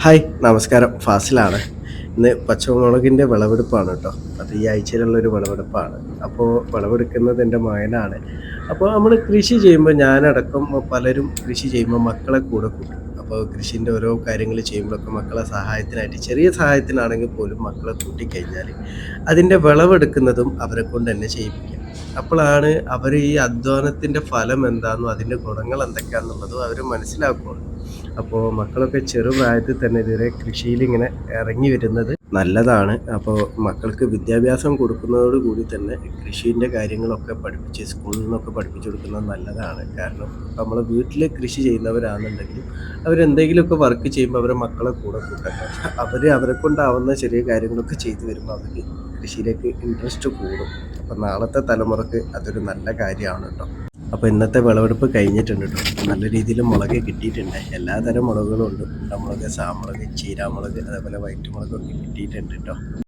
Hi നമസ്കാരം ഫാസിലാണ്. ഇന്ന് പച്ചമുളകിൻ്റെ വിളവെടുപ്പാണ് കേട്ടോ. അത് ഈ ആഴ്ചയിലുള്ളൊരു വിളവെടുപ്പാണ്. അപ്പോൾ വിളവെടുക്കുന്നത് എൻ്റെ മകനാണ്. അപ്പോൾ നമ്മൾ കൃഷി ചെയ്യുമ്പോൾ ഞാനടക്കം പലരും കൃഷി ചെയ്യുമ്പോൾ മക്കളെ കൂടെ കൂട്ടും. അപ്പോൾ കൃഷിൻ്റെ ഓരോ കാര്യങ്ങൾ ചെയ്യുമ്പോഴൊക്കെ മക്കളെ സഹായത്തിനായിട്ട് ചെറിയ സഹായത്തിനാണെങ്കിൽ പോലും മക്കളെ കൂട്ടിക്കഴിഞ്ഞാൽ അതിൻ്റെ വിളവെടുക്കുന്നതും അവരെ കൊണ്ട് തന്നെ ചെയ്യിപ്പിക്കും. അപ്പോഴാണ് അവർ ഈ അധ്വാനത്തിൻ്റെ ഫലം എന്താണെന്നും അതിൻ്റെ ഗുണങ്ങൾ എന്തൊക്കെയാണെന്നുള്ളതും അവർ മനസ്സിലാക്കുകയുള്ളൂ. അപ്പോൾ മക്കളൊക്കെ ചെറുപ്രായത്തിൽ തന്നെ ഇതുവരെ കൃഷിയിലിങ്ങനെ ഇറങ്ങി വരുന്നത് നല്ലതാണ്. അപ്പോൾ മക്കൾക്ക് വിദ്യാഭ്യാസം കൊടുക്കുന്നതോട് കൂടി തന്നെ കൃഷീൻ്റെ കാര്യങ്ങളൊക്കെ പഠിപ്പിച്ച് സ്കൂളിൽ നിന്നൊക്കെ പഠിപ്പിച്ചു കൊടുക്കുന്നത് നല്ലതാണ്. കാരണം നമ്മളെ വീട്ടിൽ കൃഷി ചെയ്യുന്നവരാണെന്നുണ്ടെങ്കിലും അവരെന്തെങ്കിലുമൊക്കെ വർക്ക് ചെയ്യുമ്പോൾ അവരെ മക്കളെ കൂടെ കൂട്ടണം. അവരെ കൊണ്ടാവുന്ന ചെറിയ കാര്യങ്ങളൊക്കെ ചെയ്തു വരുമ്പോൾ അവർക്ക് കൃഷിയിലേക്ക് ഇൻട്രസ്റ്റ് കൂടും. അപ്പോൾ നാളത്തെ തലമുറക്ക് അതൊരു നല്ല കാര്യമാണ് കേട്ടോ. അപ്പോൾ ഇന്നത്തെ വിളവെടുപ്പ് കഴിഞ്ഞിട്ടുണ്ട് ട്ടോ. നല്ല രീതിയിൽ മുളക് കിട്ടിയിട്ടുണ്ട്. എല്ലാതരം മുളകുകളും ഉണ്ട്. ഉണ്ടമുളക്, സാമുളക്, ചീരാമുളക്, അതേപോലെ വൈറ്റ് മുളകൊക്കെ കിട്ടിയിട്ടുണ്ട് ട്ടോ.